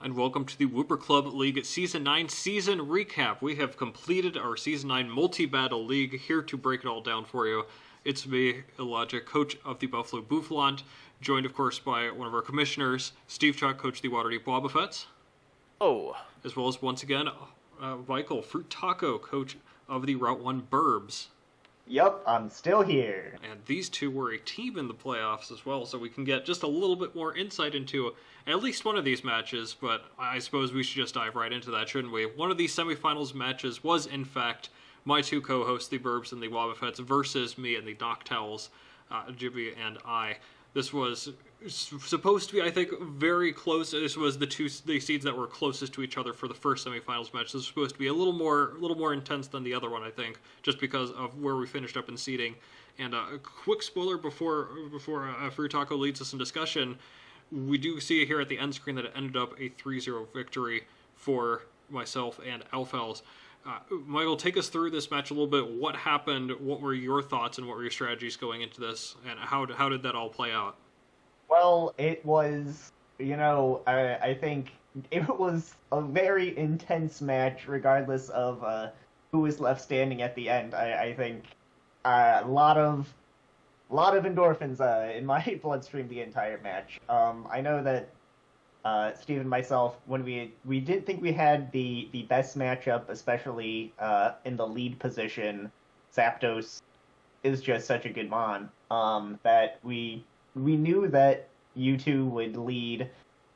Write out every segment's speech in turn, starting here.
And welcome to the Wooper Club League Season 9 season recap. We have completed our Season 9 multi-battle league. Here to break it all down for you, it's me, IllLogic, coach of the Buffalo Bouffalant, joined, of course, by one of our commissioners, SteveChuck, coach of the Waterdeep Wobbuffets. Oh. As well as, once again, Michael, FruitTaco, coach of the Route 1 Birbs. Yep, I'm still here. And these two were a team in the playoffs as well, so we can get just a little bit more insight into at least one of these matches, but I suppose we should just dive right into that, shouldn't we? One of these semifinals matches was, in fact, my two co-hosts, the Birbs and the Wobbuffets, versus me and the Dock Towels, Jibby and I. This was supposed to be, I think, very close. This was the seeds that were closest to each other for the first semifinals match. This was supposed to be a little more intense than the other one, I think, just because of where we finished up in seeding. And a quick spoiler before FruitTaco leads us in discussion, we do see here at the end screen that it ended up a 3-0 victory for myself and Alphals. Michael, take us through this match a little bit. What happened? What were your thoughts and what were your strategies going into this? And how did that all play out? Well, it was, I think it was a very intense match regardless of who was left standing at the end. I think a lot of endorphins in my bloodstream the entire match. I know that Steve and myself, when we didn't think we had the best matchup, especially in the lead position. Zapdos is just such a good mon that we knew that you two would lead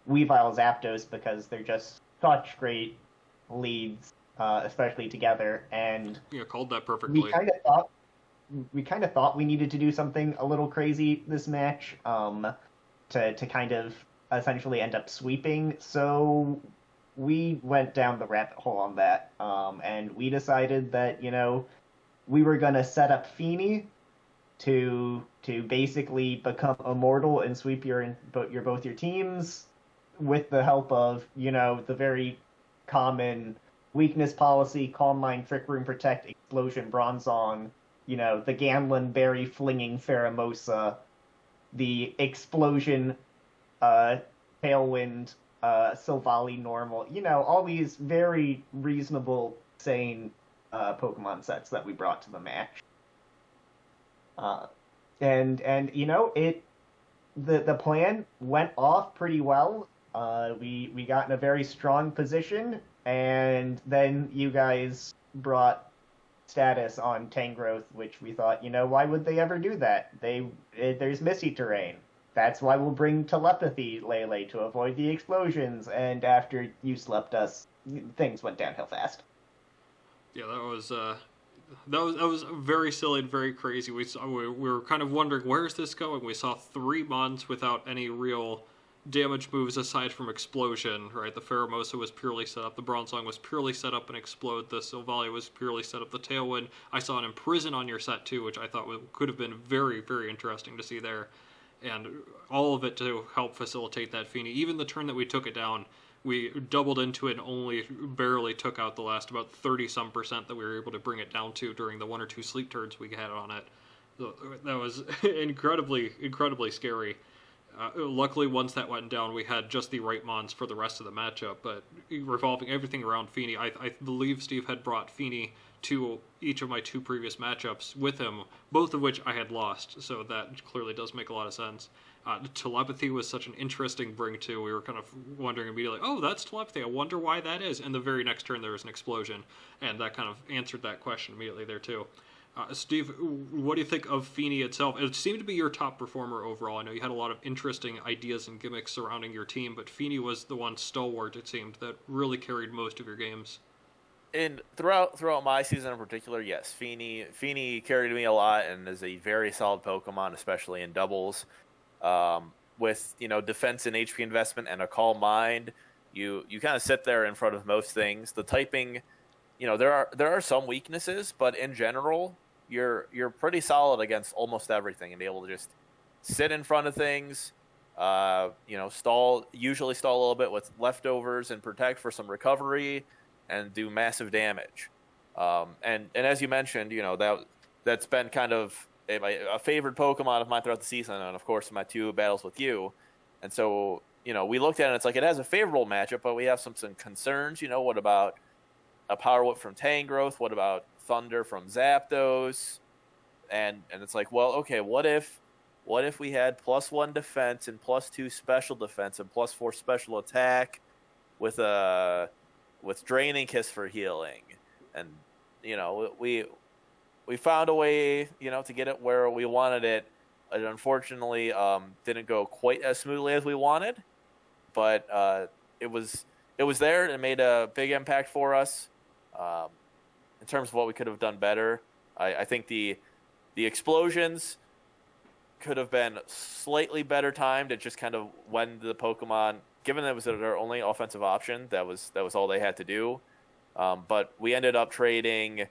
Weavile Zapdos because they're just such great leads, especially together. And you called that perfectly. We kind of thought we needed to do something a little crazy this match to kind of essentially end up sweeping. So we went down the rabbit hole on that, and we decided that we were gonna set up Feeney to basically become immortal and sweep both your teams with the help of the very common weakness policy: Calm Mind, Trick Room, Protect, Explosion, Bronzong, the Ganlin Berry flinging Pheromosa, the Explosion, Tailwind, Silvally Normal, all these very reasonable, sane Pokemon sets that we brought to the match. And the plan went off pretty well. We got in a very strong position, and then you guys brought status on Tangrowth, which we thought, why would they ever do that? There's Misty Terrain. That's why we'll bring Telepathy Lele to avoid the explosions. And after you slept us, things went downhill fast. Yeah, that was very silly and very crazy. We were kind of wondering, where's this going? We saw 3 months without any real damage moves aside from Explosion, right? The Pheromosa was purely set up, the Bronzong was purely set up and Explode, the Silvally was purely set up, the Tailwind. I saw an Imprison on your set too, which I thought could have been very, very interesting to see there. And all of it to help facilitate that Feeney. Even the turn that we took it down, we doubled into it and only barely took out the last about 30-some% that we were able to bring it down to during the 1 or 2 sleep turns we had on it. So that was incredibly, incredibly scary. Luckily, once that went down, we had just the right mons for the rest of the matchup, but revolving everything around Feeney, I believe Steve had brought Feeney to each of my 2 previous matchups with him, both of which I had lost, so that clearly does make a lot of sense. Telepathy was such an interesting bring, too. We were kind of wondering immediately, oh, that's Telepathy, I wonder why that is. And the very next turn there was an Explosion, and that kind of answered that question immediately there, too. Steve, what do you think of Feeney itself? It seemed to be your top performer overall. I know you had a lot of interesting ideas and gimmicks surrounding your team, but Feeney was the one stalwart, it seemed, that really carried most of your games. And throughout my season in particular, yes, Feeney carried me a lot and is a very solid Pokemon, especially in doubles. With defense and HP investment and a calm mind, you kind of sit there in front of most things. The typing, there are some weaknesses, but in general, you're pretty solid against almost everything and be able to just sit in front of things. Usually stall a little bit with leftovers and protect for some recovery and do massive damage. And as you mentioned, that's been kind of a favorite Pokemon of mine throughout the season, and of course my 2 battles with you. And so we looked at it, it's like it has a favorable matchup, but we have some concerns. What about a Power Whip from Tangrowth? What about Thunder from Zapdos? And it's like, well, okay, what if we had +1 defense and +2 special defense and +4 special attack with Draining Kiss for healing? And we found a way to get it where we wanted it. It unfortunately didn't go quite as smoothly as we wanted, but it was there and it made a big impact for us. In terms of what we could have done better, I think the explosions could have been slightly better timed. It just kind of when the Pokemon, given that it was their only offensive option, that was all they had to do. But we ended up trading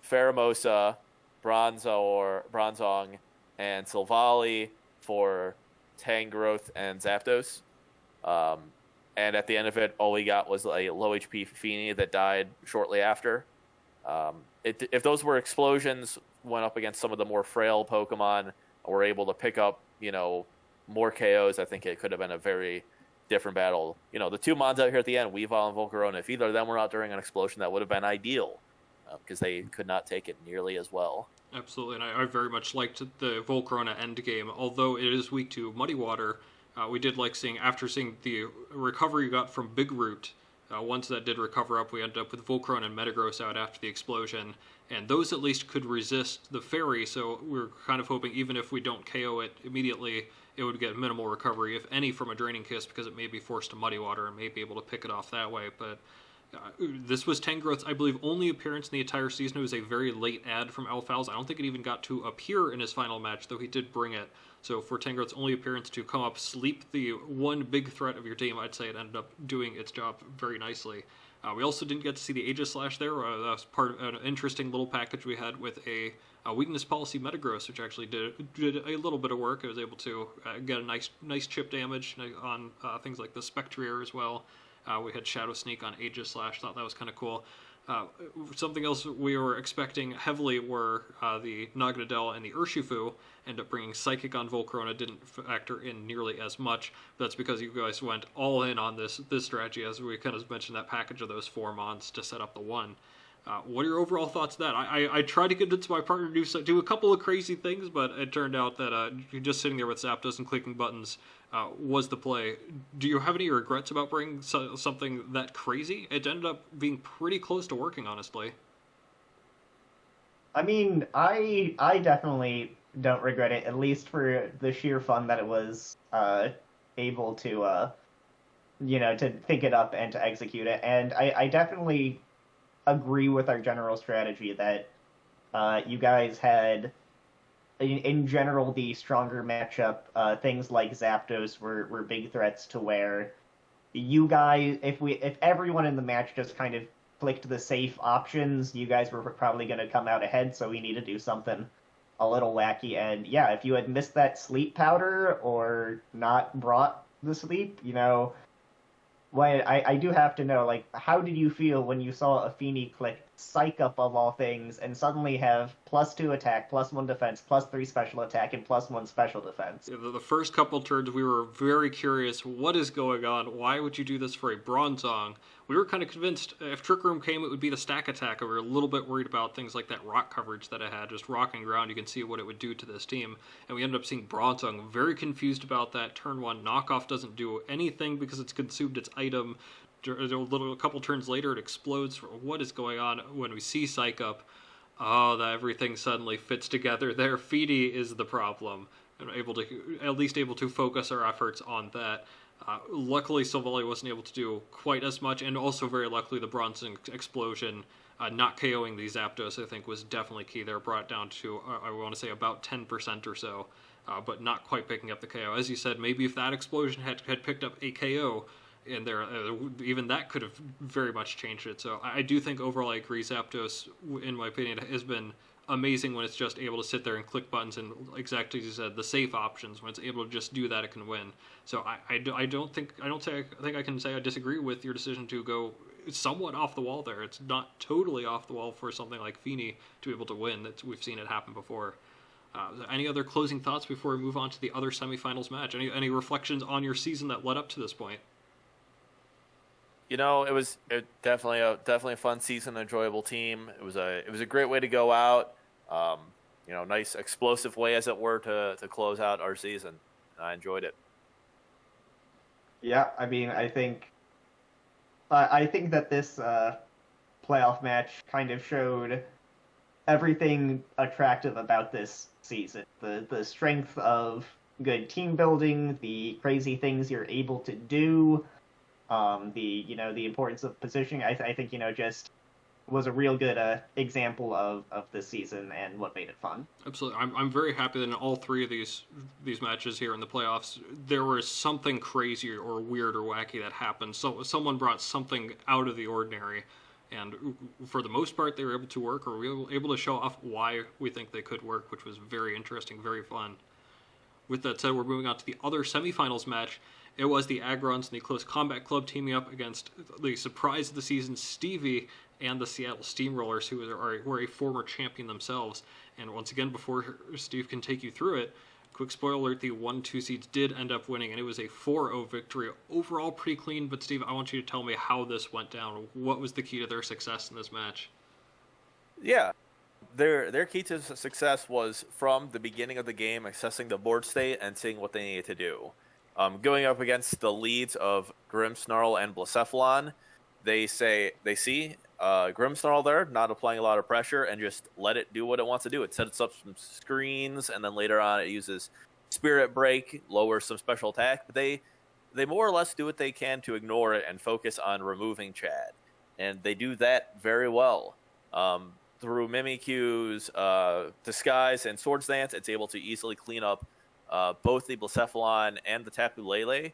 Pheromosa, Bronzong, and Silvally for Tangrowth and Zapdos. And at the end of it, all we got was a low HP Feeny that died shortly after. If those were explosions, went up against some of the more frail Pokemon, were able to pick up, more KOs, I think it could have been a very different battle. The two Mons out here at the end, Weavile and Volcarona, if either of them were out during an explosion, that would have been ideal, because they could not take it nearly as well. Absolutely, and I very much liked the Volcarona endgame, although it is weak to Muddy Water. We did like after seeing the recovery you got from Big Root. Once that did recover up, we ended up with Volcarona and Metagross out after the explosion, and those at least could resist the Fairy, so we're kind of hoping even if we don't KO it immediately, it would get minimal recovery, if any, from a Draining Kiss, because it may be forced to Muddy Water and may be able to pick it off that way. But this was Tangrowth's, I believe, only appearance in the entire season. It was a very late ad from Alphals. I don't think it even got to appear in his final match, though he did bring it. So for Tangrowth's only appearance to come up, sleep the one big threat of your team, I'd say it ended up doing its job very nicely. We also didn't get to see the Aegislash there. That was part of an interesting little package we had with a weakness policy Metagross, which actually did a little bit of work. I was able to get a nice chip damage on things like the Spectrier as well. We had Shadow Sneak on Aegislash. Thought that was kind of cool. Something else we were expecting heavily were the Naganadel and the Urshifu. Ended up bringing Psychic on Volcarona, didn't factor in nearly as much. But that's because you guys went all in on this strategy, as we kind of mentioned that package of those 4 Mons to set up the one. What are your overall thoughts on that? I tried to convince my partner to do a couple of crazy things, but it turned out that just sitting there with Zapdos and clicking buttons was the play. Do you have any regrets about bringing something that crazy? It ended up being pretty close to working, honestly. I mean, I definitely don't regret it, at least for the sheer fun that it was able to, to think it up and to execute it. And I definitely agree with our general strategy that you guys had, in general, the stronger matchup. Things like Zapdos were big threats to where you guys, if everyone in the match just kind of clicked the safe options, you guys were probably going to come out ahead, so we need to do something a little wacky. And yeah, if you had missed that sleep powder or not brought the sleep, I do have to know, how did you feel when you saw a Feeny click Psych Up of all things and suddenly have +2 attack, +1 defense, +3 special attack, and +1 special defense? Yeah, the first couple turns, we were very curious. What is going on? Why would you do this for a Bronzong? We were kind of convinced if Trick Room came, it would be the stack attack. We were a little bit worried about things like that rock coverage that it had, just rocking around. You can see what it would do to this team. And we ended up seeing Bronzong. Very confused about that. Turn 1, knockoff doesn't do anything because it's consumed its item. A couple turns later, it explodes. What is going on? When we see Psych Up, everything suddenly fits together there. Feedy is the problem. And at least able to focus our efforts on that. Luckily, Silvally wasn't able to do quite as much, and also very luckily the Bronzong explosion, not KOing the Zapdos, I think, was definitely key there. Brought it down to, I want to say, about 10% or so, but not quite picking up the KO. As you said, maybe if that explosion had picked up a KO in there, even that could have very much changed it. So I do think overall I agree, Zapdos, in my opinion, has been amazing when it's just able to sit there and click buttons and, exactly as you said, the safe options. When it's able to just do that, it can win. So I think I can say I disagree with your decision to go somewhat off the wall there. It's not totally off the wall for something like Feeny to be able to win. We've seen it happen before. Any other closing thoughts before we move on to the other semifinals match? Any reflections on your season that led up to this point? It was definitely a fun season, enjoyable team. It was a great way to go out. Nice explosive way, as it were, to close out our season. I enjoyed it. Yeah, I mean, I think that this playoff match kind of showed everything attractive about this season. The strength of good team building, the crazy things you're able to do, the importance of positioning. I think just was a real good example of this season and what made it fun. Absolutely. I'm very happy that in all three of these matches here in the playoffs, there was something crazy or weird or wacky that happened. So someone brought something out of the ordinary, and for the most part, they were able to work, or we were able to show off why we think they could work, which was very interesting, very fun. With that said, we're moving on to the other semifinals match. It was the Agrons and the Close Combat Club teaming up against the surprise of the season, Stevie, and the Seattle Steamrollers, who were a former champion themselves. And once again, before Steve can take you through it, quick spoiler alert, the 1-2 seeds did end up winning, and it was a 4-0 victory. Overall, pretty clean, but Steve, I want you to tell me how this went down. What was the key to their success in this match? Yeah. Their key to success was, from the beginning of the game, assessing the board state and seeing what they needed to do. Going up against the leads of Grimmsnarl and Bouffalant, they see Grimmsnarl there, not applying a lot of pressure, and just let it do what it wants to do. It sets up some screens, and then later on it uses Spirit Break, lowers some special attack. But they more or less do what they can to ignore it and focus on removing Chad. And they do that very well. Through Mimikyu's Disguise and Swords Dance, it's able to easily clean up both the Bouffalant and the Tapu Lele,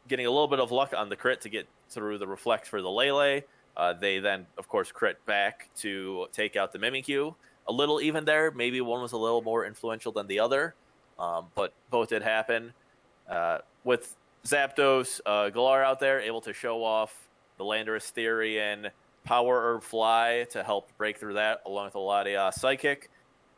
getting a little bit of luck on the crit to get through the Reflect for the Lele. They then, of course, crit back to take out the Mimikyu. A little even there. Maybe one was a little more influential than the other, but both did happen. With Zapdos, Galar out there, able to show off the Landorus Therian Power Herb Fly to help break through that, along with a Latias Psychic.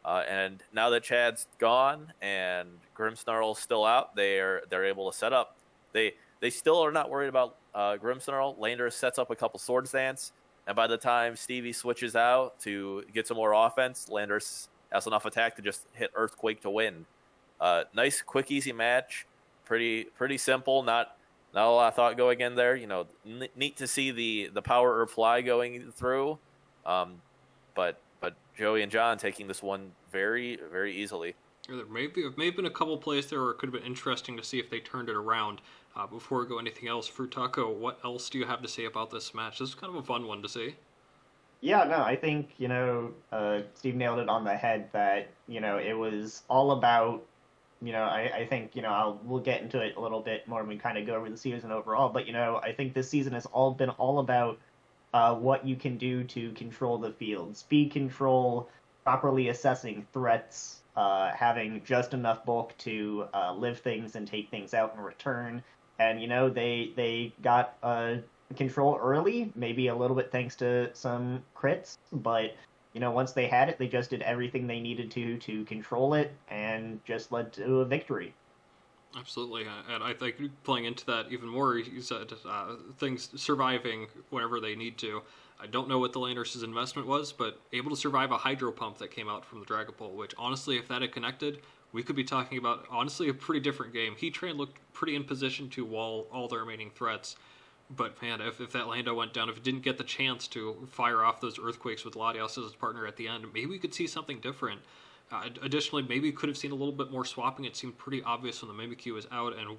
And now that Chad's gone and Grimmsnarl's still out, they're able to set up. They still are not worried about Grimmsnarl. Landorus sets up a couple Swords Dance, and by the time Stevie switches out to get some more offense, Landorus has enough attack to just hit Earthquake to win. Nice, quick, easy match. Pretty simple. Not a lot of thought going in there. Neat to see the Power Herb Fly going through. But Joey and John taking this one very, very easily. There may have been a couple plays there where it could have been interesting to see if they turned it around. Before we go anything else, FruitTaco, what else do you have to say about this match? This is kind of a fun one to see. Yeah, no, I think, Steve nailed it on the head that, it was all about, I think, we'll get into it a little bit more when we kind of go over the season overall, but, I think this season has been all about what you can do to control the field. Speed control, properly assessing threats, having just enough bulk to live things and take things out in return. And, they got control early, maybe a little bit thanks to some crits, but, once they had it, they just did everything they needed to control it and just led to a victory. Absolutely, and I think playing into that even more, you said things surviving whenever they need to. I don't know what the Landorus' investment was, but able to survive a Hydro Pump that came out from the Dragapult, which honestly, if that had connected, we could be talking about, honestly, a pretty different game. Heatran looked pretty in position to wall all the remaining threats, but man, if that Lando went down, if it didn't get the chance to fire off those Earthquakes with Latias as his partner at the end, maybe we could see something different. Additionally, maybe we could have seen a little bit more swapping. It seemed pretty obvious when the Mimikyu was out and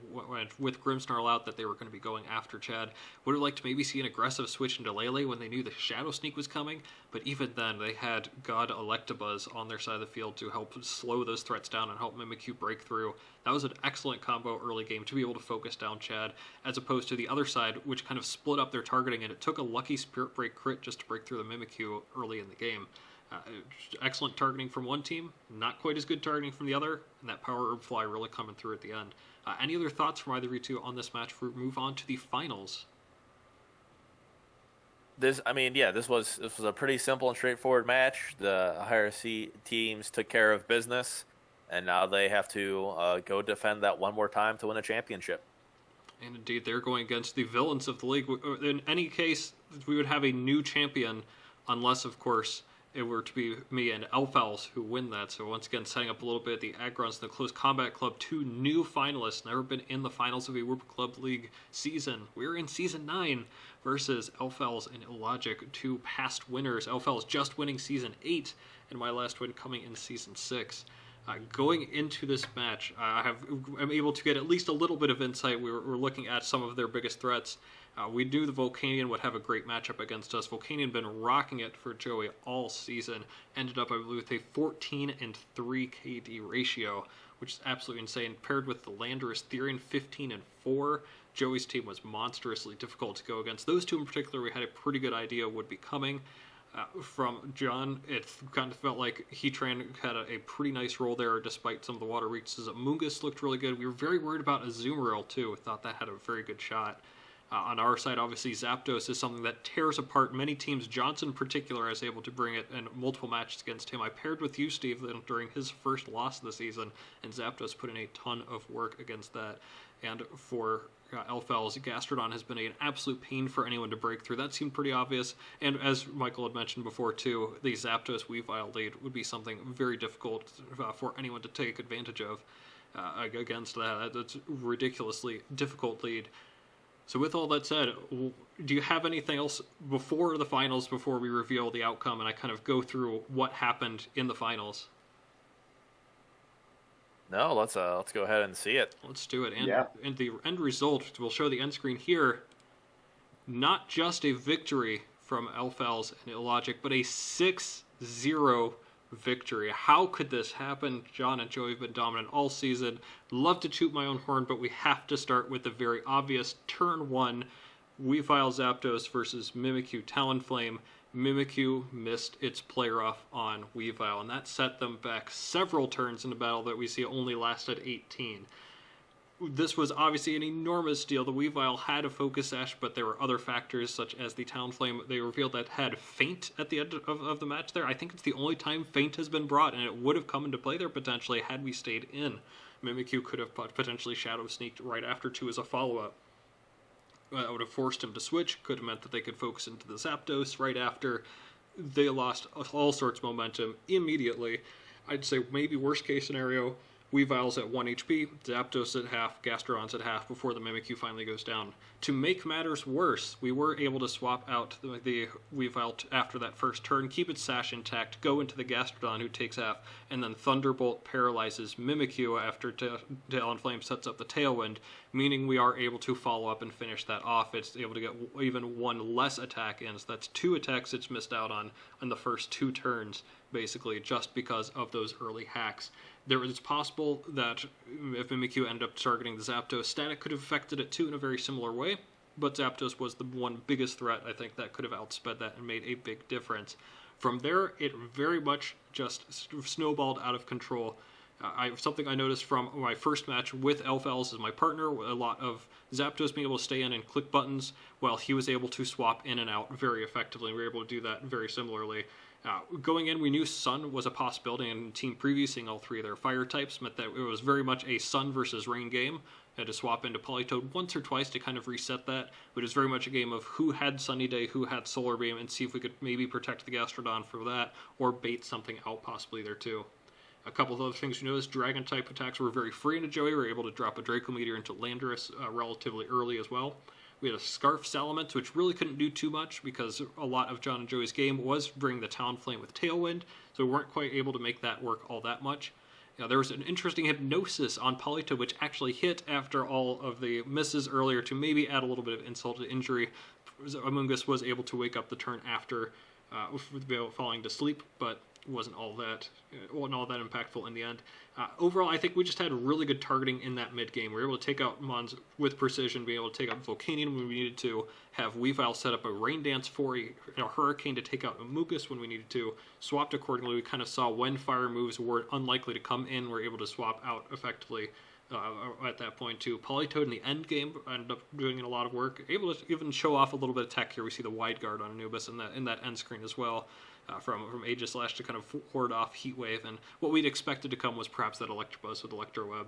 with Grimmsnarl out that they were going to be going after Chad. Would have liked to maybe see an aggressive switch into Lele when they knew the Shadow Sneak was coming, but even then, they had God Electabuzz on their side of the field to help slow those threats down and help Mimikyu break through. That was an excellent combo early game to be able to focus down Chad, as opposed to the other side, which kind of split up their targeting, and it took a lucky Spirit Break crit just to break through the Mimikyu early in the game. Excellent targeting from one team, not quite as good targeting from the other, and that Power Herb Fly really coming through at the end. Any other thoughts from either of you two on this match before we move on to the finals? this was a pretty simple and straightforward match. The higher seed teams took care of business, and now they have to go defend that one more time to win a championship. And indeed, they're going against the villains of the league. In any case, we would have a new champion, unless, of course, it were to be me and Elfels who win that. So once again, setting up a little bit the Agrons and the Close Combat Club, 2 new finalists, never been in the finals of a Wooper Club League season. We're in Season 9 versus Elfels and IllLogic, 2 past winners. Elfels just winning Season 8, and my last win coming in Season 6. Going into this match, I'm able to get at least a little bit of insight. We're looking at some of their biggest threats. We knew the Volcanion would have a great matchup against us. Volcanion been rocking it for Joey all season. Ended up, I believe, with a 14-3 KD ratio, which is absolutely insane. Paired with the Landorus Therian, 15-4. Joey's team was monstrously difficult to go against. Those two in particular, we had a pretty good idea would be coming. From John, it kind of felt like Heatran had a pretty nice role there despite some of the water reaches. Amoonguss looked really good. We were very worried about Azumarill too. Thought that had a very good shot. On our side, obviously, Zapdos is something that tears apart many teams. Johnson in particular is able to bring it in multiple matches against him. I paired with you, Steve, during his first loss of the season, and Zapdos put in a ton of work against that. And for Elfels, Gastrodon has been an absolute pain for anyone to break through. That seemed pretty obvious. And as Michael had mentioned before, too, the Zapdos Weavile lead would be something very difficult for anyone to take advantage of against that. That's a ridiculously difficult lead. So with all that said, do you have anything else before the finals, before we reveal the outcome and I kind of go through what happened in the finals? No, let's go ahead and see it. Let's do it. And the end result, we'll show the end screen here. Not just a victory from Elfels and IllLogic, but a 6-0 victory. How could this happen? John and Joey have been dominant all season. Love to toot my own horn, but we have to start with the very obvious. Turn 1, Weavile Zapdos versus Mimikyu Talonflame. Mimikyu missed its play rough on Weavile, and that set them back several turns in the battle that we see only lasted 18. This was obviously an enormous deal. The Weavile had a Focus Sash, but there were other factors, such as the Talonflame they revealed that had Feint at the end of the match there. I think it's the only time Feint has been brought, and it would have come into play there potentially had we stayed in. Mimikyu could have potentially Shadow Sneaked right after, too, as a follow-up. That would have forced him to switch, could have meant that they could focus into the Zapdos right after. They lost all sorts of momentum immediately. I'd say maybe worst case scenario, Weavile's at 1 HP, Zapdos at half, Gastrodon's at half before the Mimikyu finally goes down. To make matters worse, we were able to swap out the Weavile after that first turn, keep its sash intact, go into the Gastrodon who takes half, and then Thunderbolt paralyzes Mimikyu after Talonflame sets up the Tailwind, meaning we are able to follow up and finish that off. It's able to get even one less attack in, so that's 2 attacks it's missed out on the first 2 turns, basically, just because of those early hacks. It's possible that if Mimikyu ended up targeting the Zapdos, Static could have affected it too in a very similar way, but Zapdos was the one biggest threat, I think, that could have outsped that and made a big difference. From there, it very much just snowballed out of control. Something I noticed from my first match with Elfels as my partner, a lot of Zapdos being able to stay in and click buttons, while he was able to swap in and out very effectively, and we were able to do that very similarly. Going in, we knew Sun was a possibility, and team preview, seeing all 3 of their fire types, meant that it was very much a Sun versus Rain game. Had to swap into Politoed once or twice to kind of reset that, but it was very much a game of who had Sunny Day, who had Solar Beam, and see if we could maybe protect the Gastrodon for that, or bait something out possibly there too. A couple of other things you noticed, Dragon-type attacks were very free into Joey. We were able to drop a Draco Meteor into Landorus relatively early as well. We had a Scarf Salamence, which really couldn't do too much because a lot of John and Joey's game was bring the Talonflame with Tailwind, so we weren't quite able to make that work all that much. There was an interesting Hypnosis on Politoed, which actually hit after all of the misses earlier to maybe add a little bit of insult to injury. Amoonguss was able to wake up the turn after falling to sleep, but wasn't all that impactful in the end. Overall, I think we just had really good targeting in that mid game. We were able to take out Mons with precision, being able to take out Volcanion when we needed to, have Weavile set up a Rain Dance for a Hurricane to take out Amoonguss when we needed to, swapped accordingly. We kind of saw when fire moves were unlikely to come in, we were able to swap out effectively at that point too. Polytoad in the end game ended up doing a lot of work, able to even show off a little bit of tech here. We see the wide guard on Anubis in that end screen as well, from Aegislash to kind of ward off Heatwave, and what we'd expected to come was perhaps that Electabuzz with Electro Web.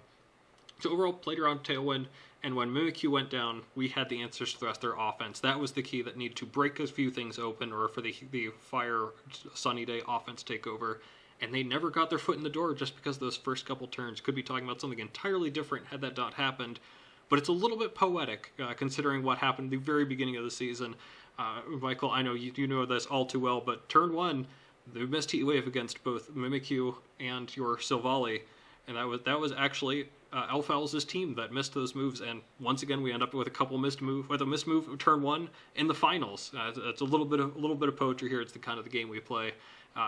So overall, played around Tailwind, and when Mimikyu went down, we had the answers to the rest of their offense. That was the key that needed to break a few things open, or for the Fire Sunny Day offense take over. And they never got their foot in the door just because those first couple turns. Could be talking about something entirely different had that not happened. But it's a little bit poetic, considering what happened at the very beginning of the season. Michael, I know you know this all too well, but turn one, they missed Heat Wave against both Mimikyu and your Silvally. And that was actually Elfowls' team that missed those moves, and once again we end up with a missed move of turn one in the finals. It's a little bit of poetry here. It's the kind of the game we play.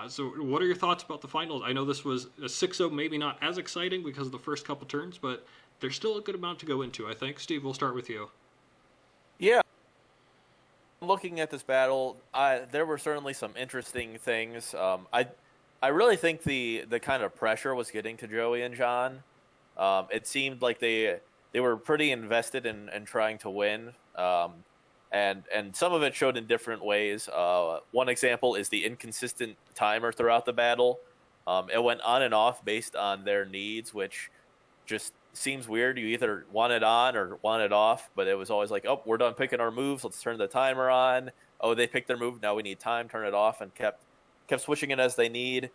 So what are your thoughts about the finals? I know this was a 6-0, maybe not as exciting because of the first couple turns, but there's still a good amount to go into, I think. Steve, we'll start with you. Yeah. Looking at this battle, there were certainly some interesting things. I really think the kind of pressure was getting to Joey and John. It seemed like they were pretty invested in trying to win. And some of it showed in different ways. One example is the inconsistent timer throughout the battle. It went on and off based on their needs, which just seems weird. You either want it on or want it off, but it was always like, oh, we're done picking our moves. Let's turn the timer on. Oh, they picked their move. Now we need time. Turn it off, and kept switching it as they need.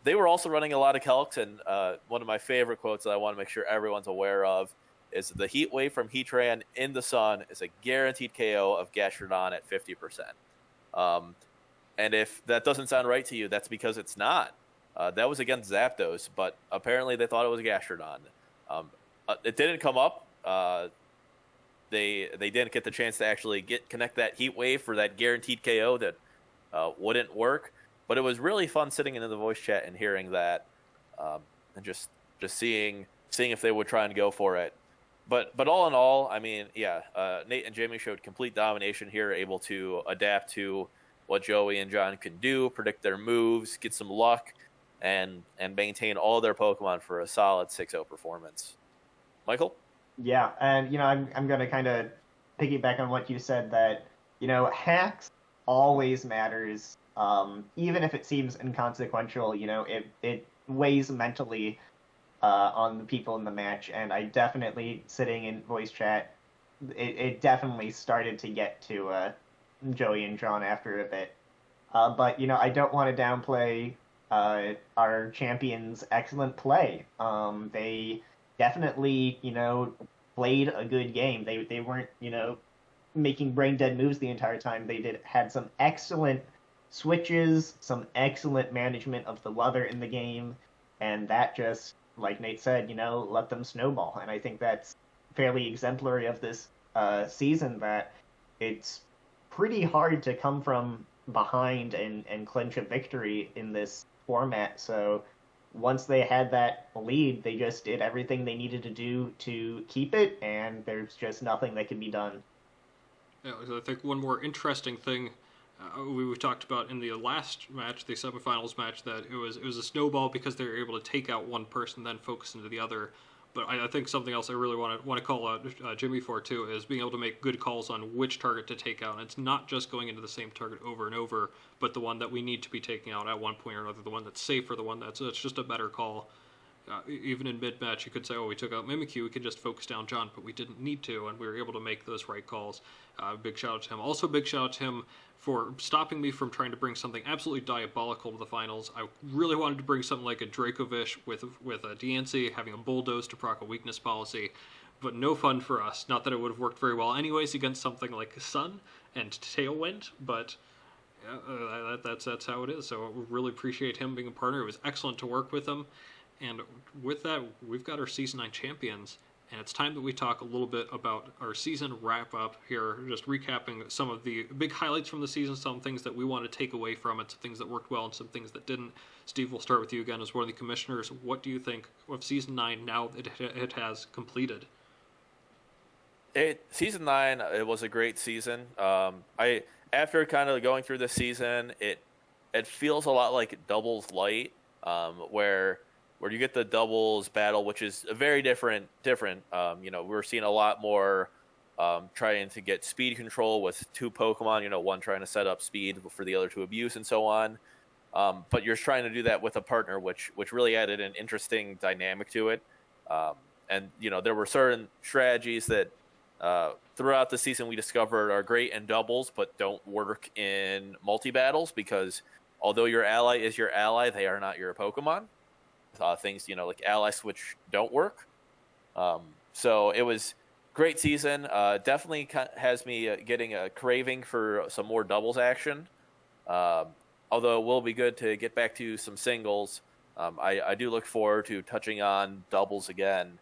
They were also running a lot of calcs, and one of my favorite quotes that I want to make sure everyone's aware of is the Heat Wave from Heatran in the sun is a guaranteed KO of Gastrodon at 50%. And if that doesn't sound right to you, that's because it's not. That was against Zapdos, but apparently they thought it was Gastrodon. It didn't come up. They didn't get the chance to actually connect that Heat Wave for that guaranteed KO that wouldn't work. But it was really fun sitting in the voice chat and hearing that, and just seeing if they would try and go for it. But all in all, I mean, yeah, Nate and Jamie showed complete domination here, able to adapt to what Joey and John can do, predict their moves, get some luck, and maintain all their Pokemon for a solid 6-0 performance. Michael? Yeah, and I'm going to kind of piggyback on what you said, that hacks always matters, even if it seems inconsequential. It weighs mentally on the people in the match, and I definitely, sitting in voice chat, it definitely started to get to Joey and John after a bit. But I don't want to downplay our champions' excellent play. They definitely played a good game. They weren't making brain dead moves the entire time. They had some excellent switches, some excellent management of the weather in the game, and that just, like Nate said, let them snowball. And I think that's fairly exemplary of this season, that it's pretty hard to come from behind and clinch a victory in this format. So once they had that lead, they just did everything they needed to do to keep it, and there's just nothing that can be done. Yeah, I think one more interesting thing we talked about in the last match, the semifinals match, that it was a snowball because they were able to take out one person, then focus into the other. But I think something else I really want to call out Jimmy for too is being able to make good calls on which target to take out. And it's not just going into the same target over and over, but the one that we need to be taking out at one point or another, the one that's safer, the one that's just a better call. Even in mid-match, you could say, oh, we took out Mimikyu, we could just focus down John, but we didn't need to, and we were able to make those right calls. Big shout out to him. Also, big shout out to him for stopping me from trying to bring something absolutely diabolical to the finals. I really wanted to bring something like a Dracovish with a DNC, having a Bulldoze to proc a weakness policy, but no fun for us. Not that it would have worked very well anyways against something like Sun and Tailwind, but yeah, that's how it is. So we really appreciate him being a partner. It was excellent to work with him. And with that, we've got our Season 9 champions, and it's time that we talk a little bit about our season wrap-up here, just recapping some of the big highlights from the season, some things that we want to take away from it, some things that worked well and some things that didn't. Steve, we'll start with you again as one of the commissioners. What do you think of Season 9 now that it has completed? Season 9, it was a great season. After kind of going through the season, it feels a lot like Doubles Light, where where you get the doubles battle, which is a very different. We're seeing a lot more trying to get speed control with two Pokemon. One trying to set up speed for the other to abuse and so on. But you're trying to do that with a partner, which really added an interesting dynamic to it. And there were certain strategies that throughout the season we discovered are great in doubles, but don't work in multi-battles because although your ally is your ally, they are not your Pokemon. Things, like ally switch don't work. So it was great season. Definitely has me getting a craving for some more doubles action. Although it will be good to get back to some singles. I do look forward to touching on doubles again.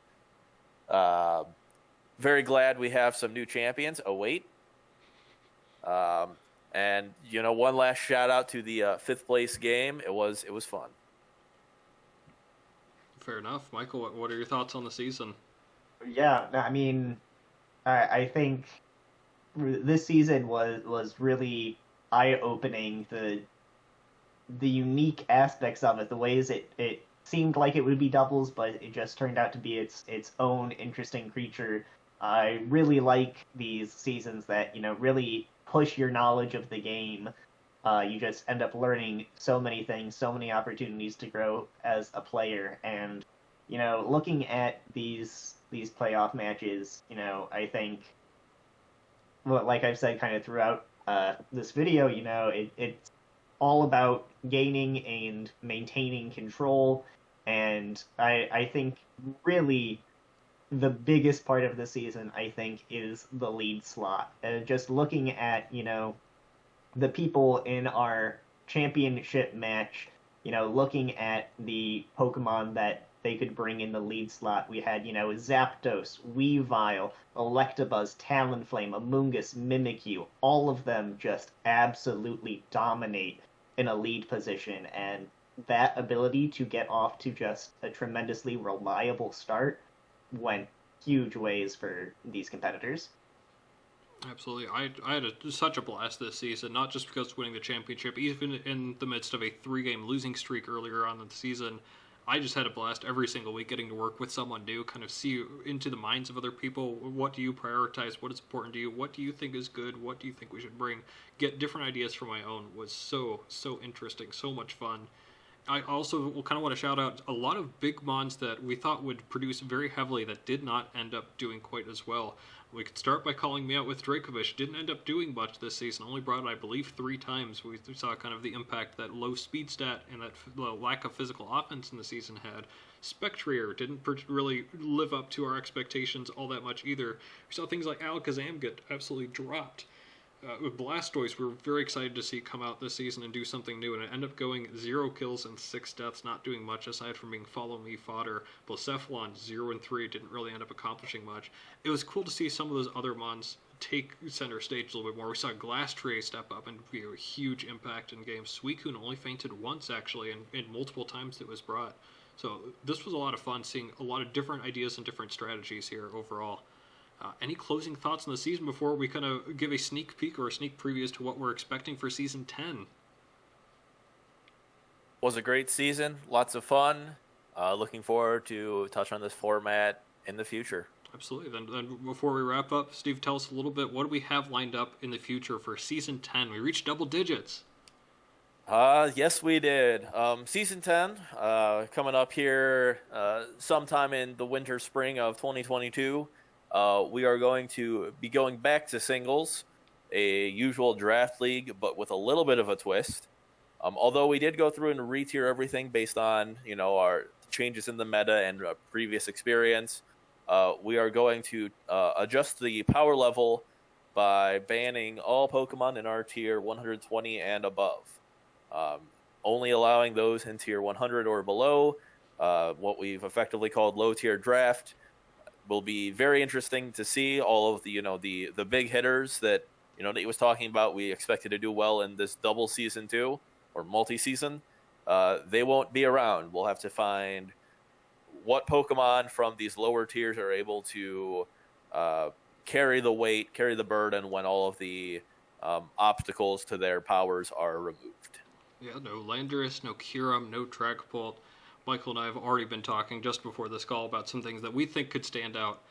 Very glad we have some new champions. Oh, wait. And, one last shout out to the 5th place game. It was fun. Fair enough. Michael, what are your thoughts on the season? Yeah, I mean, I think this season was really eye-opening. The unique aspects of it, the ways it seemed like it would be doubles, but it just turned out to be its own interesting creature. I really like these seasons that, really push your knowledge of the game. You just end up learning so many things, so many opportunities to grow as a player. And, looking at these playoff matches, I think, well, like I've said kind of throughout this video, it's all about gaining and maintaining control. And I think really the biggest part of the season, I think, is the lead slot. Just looking at, the people in our championship match, looking at the Pokemon that they could bring in the lead slot. We had, Zapdos, Weavile, Electabuzz, Talonflame, Amoonguss, Mimikyu. All of them just absolutely dominate in a lead position, and that ability to get off to just a tremendously reliable start went huge ways for these competitors. Absolutely. I had such a blast this season, not just because winning the championship, even in the midst of a 3-game losing streak earlier on in the season. I just had a blast every single week getting to work with someone new, kind of see into the minds of other people. What do you prioritize? What is important to you? What do you think is good? What do you think we should bring? Get different ideas for my own was so interesting, so much fun. I also kind of want to shout out a lot of big mons that we thought would produce very heavily that did not end up doing quite as well. We could start by calling me out with Dracovish. Didn't end up doing much this season. Only brought it, I believe, 3 times. We saw kind of the impact that low speed stat and that lack of physical offense in the season had. Spectrier didn't really live up to our expectations all that much either. We saw things like Alakazam get absolutely dropped. With Blastoise, we were very excited to see come out this season and do something new, and it ended up going 0 kills and 6 deaths, not doing much aside from being follow-me fodder. Bouffalant, 0 and 3, didn't really end up accomplishing much. It was cool to see some of those other mons take center stage a little bit more. We saw Glasstray step up and be a huge impact in games. Suicune only fainted once, actually, and multiple times it was brought. So this was a lot of fun, seeing a lot of different ideas and different strategies here overall. Any closing thoughts on the season before we kind of give a sneak peek or a sneak preview as to what we're expecting for Season 10? Was a great season. Lots of fun. Looking forward to touch on this format in the future. Absolutely. Then before we wrap up, Steve, tell us a little bit, what do we have lined up in the future for Season 10? We reached double digits. Yes, we did. Season 10, coming up here sometime in the winter, spring of 2022. We are going to be going back to singles, a usual draft league, but with a little bit of a twist. Although we did go through and re-tier everything based on, our changes in the meta and previous experience, we are going to adjust the power level by banning all Pokemon in our tier 120 and above. Only allowing those in tier 100 or below, what we've effectively called low-tier draft. Will be very interesting to see all of the the big hitters that that he was talking about. We expected to do well in this double season 2 or multi-season. They won't be around. We'll have to find what Pokemon from these lower tiers are able to carry the weight, carry the burden when all of the obstacles to their powers are removed. Yeah, no Landorus, no Kyurem, no Dragapult. Michael and I have already been talking just before this call about some things that we think could stand out.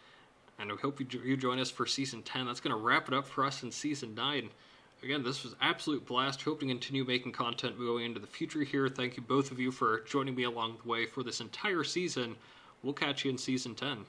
And we hope you join us for Season 10. That's going to wrap it up for us in Season 9. Again, this was absolute blast. Hope to continue making content going into the future here. Thank you both of you for joining me along the way for this entire season. We'll catch you in Season 10.